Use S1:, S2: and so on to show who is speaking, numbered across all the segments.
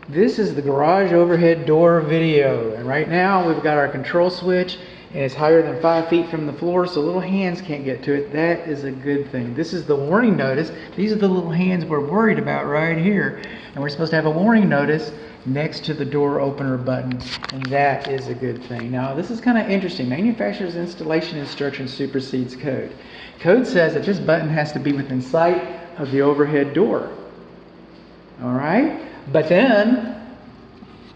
S1: This is the garage overhead door video, and right now we've got our control switch and it's higher than 5 feet from the floor, so little hands can't get to it. That is a good thing. This is the warning notice. These are the little hands we're worried about right here, and we're supposed to have a warning notice next to the door opener button, and that is a good thing. Now this is kind of interesting. Manufacturer's installation instruction supersedes code. Code says that this button has to be within sight of the overhead door. All right? But then,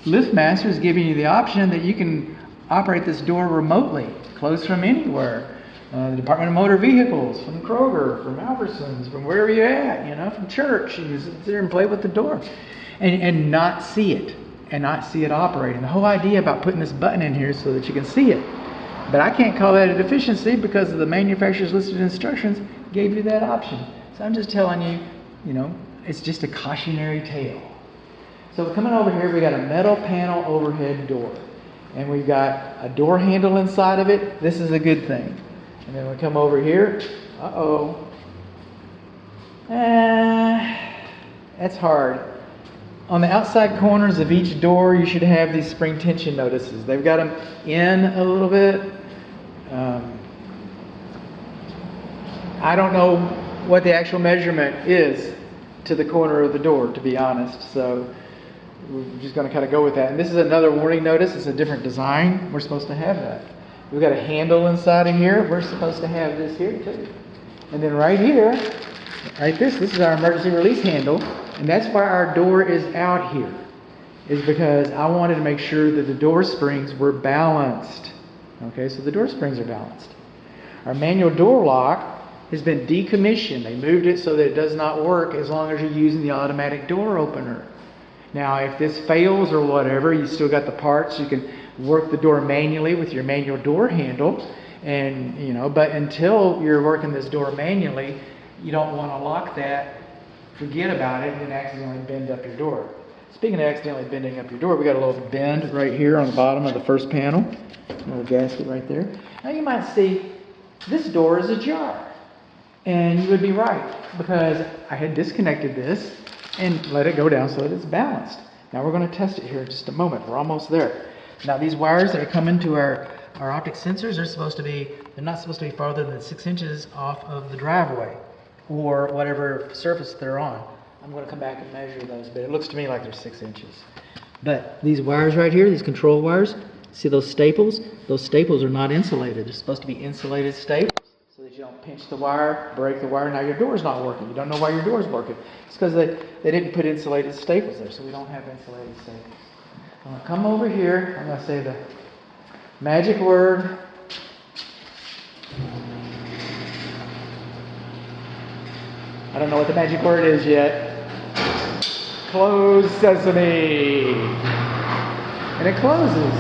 S1: LiftMaster is giving you the option that you can operate this door remotely, closed from anywhere. The Department of Motor Vehicles, from Kroger, from Albertsons, from wherever you're at, from church. You can sit there and play with the door and not see it, and not see it operating. The whole idea about putting this button in here is so that you can see it. But I can't call that a deficiency because the manufacturer's listed instructions gave you that option. So I'm just telling you, it's just a cautionary tale. So we're coming over here, we got a metal panel overhead door. And we've got a door handle inside of it. This is a good thing. And then we come over here. That's hard. On the outside corners of each door, you should have these spring tension notices. They've got them in a little bit. I don't know what the actual measurement is to the corner of the door, to be honest. So we're just going to kind of go with that. And this is another warning notice. It's a different design. We're supposed to have that. We've got a handle inside of here. We're supposed to have this here too. And then right here, this is our emergency release handle. And that's why our door is out here. Is because I wanted to make sure that the door springs were balanced. Okay, so the door springs are balanced. Our manual door lock has been decommissioned. They moved it so that it does not work as long as you're using the automatic door opener. Now, if this fails or whatever, you still got the parts. You can work the door manually with your manual door handle. And, but until you're working this door manually, you don't want to lock that, forget about it, and then accidentally bend up your door. Speaking of accidentally bending up your door, we got a little bend right here on the bottom of the first panel. A little gasket right there. Now you might see this door is ajar. And you would be right, because I had disconnected this and let it go down so that it's balanced. Now we're going to test it here in just a moment. We're almost there. Now these wires that are coming to our optic sensors they're not supposed to be farther than 6 inches off of the driveway or whatever surface they're on. I'm going to come back and measure those, but it looks to me like they're 6 inches. But these wires right here, these control wires, see those staples? Those staples are not insulated. They're supposed to be insulated staples so that you don't pinch the wire, break the wire. Now your door's not working. You don't know why your door's working. It's because they didn't put insulated staples there, so we don't have insulated staples. I'm going to come over here. I'm going to say the magic word. I don't know what the magic word is yet. Close sesame. And it closes,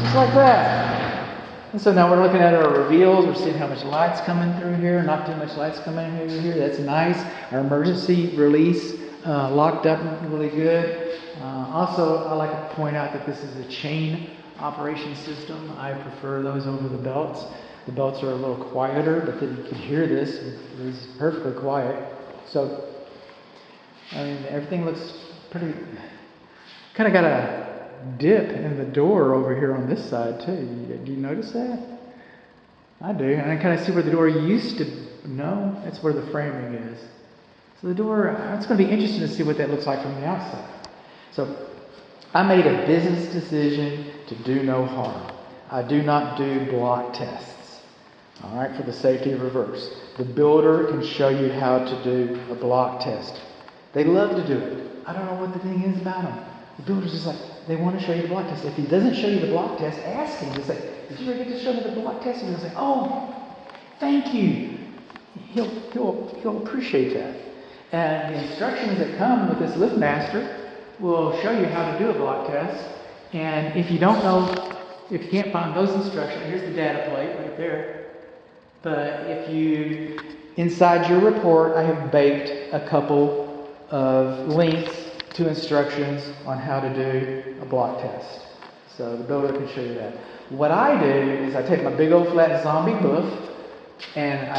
S1: just like that. And so now we're looking at our reveals. We're seeing how much light's coming through here. Not too much light's coming through here. That's nice. Our emergency release locked up really good. Also, I like to point out that this is a chain operation system. I prefer those over the belts. The belts are a little quieter, but then you can hear this. It's perfectly quiet. So, everything looks pretty, kind of got a dip in the door over here on this side too. Do you notice that? I do. And I kind of see where the door used to, no, that's where the framing is. So the door, it's going to be interesting to see what that looks like from the outside. So I made a business decision to do no harm. I do not do block tests, all right, for the safety of reverse. The builder can show you how to do a block test. They love to do it. I don't know what the thing is about them. The builder's just like, they want to show you the block test. If he doesn't show you the block test, ask him. Just say, did you ever get to show me the block test? And he'll say, oh, thank you. He'll appreciate that. And the instructions that come with this LiftMaster will show you how to do a block test. And if you don't know, if you can't find those instructions, here's the data plate right there. But if you, inside your report, I have baked a couple of links to instructions on how to do a block test. So the builder can show you that. What I do is I take my big old flat zombie hoof and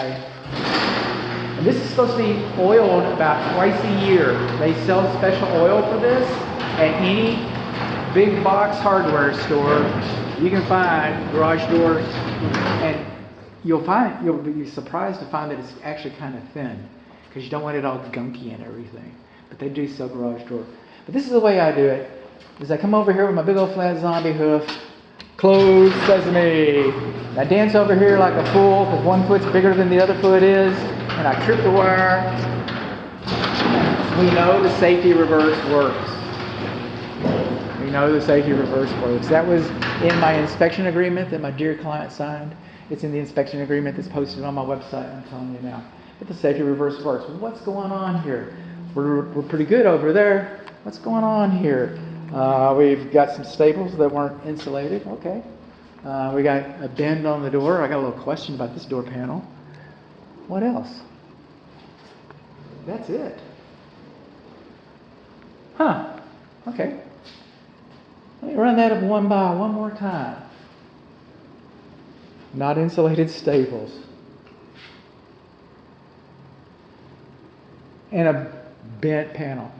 S1: this is supposed to be oiled about twice a year. They sell special oil for this, at any big box hardware store, you can find garage doors, and you'll be surprised to find that it's actually kind of thin, because you don't want it all gunky and everything. But they do sell garage door. But this is the way I do it, is I come over here with my big old flat zombie hoof, close sesame. I dance over here like a fool, because one foot's bigger than the other foot is, and I trip the wire. We know the safety reverse works. We know the safety reverse works. That was in my inspection agreement that my dear client signed. It's in the inspection agreement that's posted on my website, I'm telling you now. But the safety reverse works. Well, what's going on here? We're pretty good over there. What's going on here? We've got some staples that weren't insulated. Okay. We got a bend on the door. I got a little question about this door panel. What else? That's it. Huh. Okay. Let me run that up one more time. Not insulated staples. And a bent panel.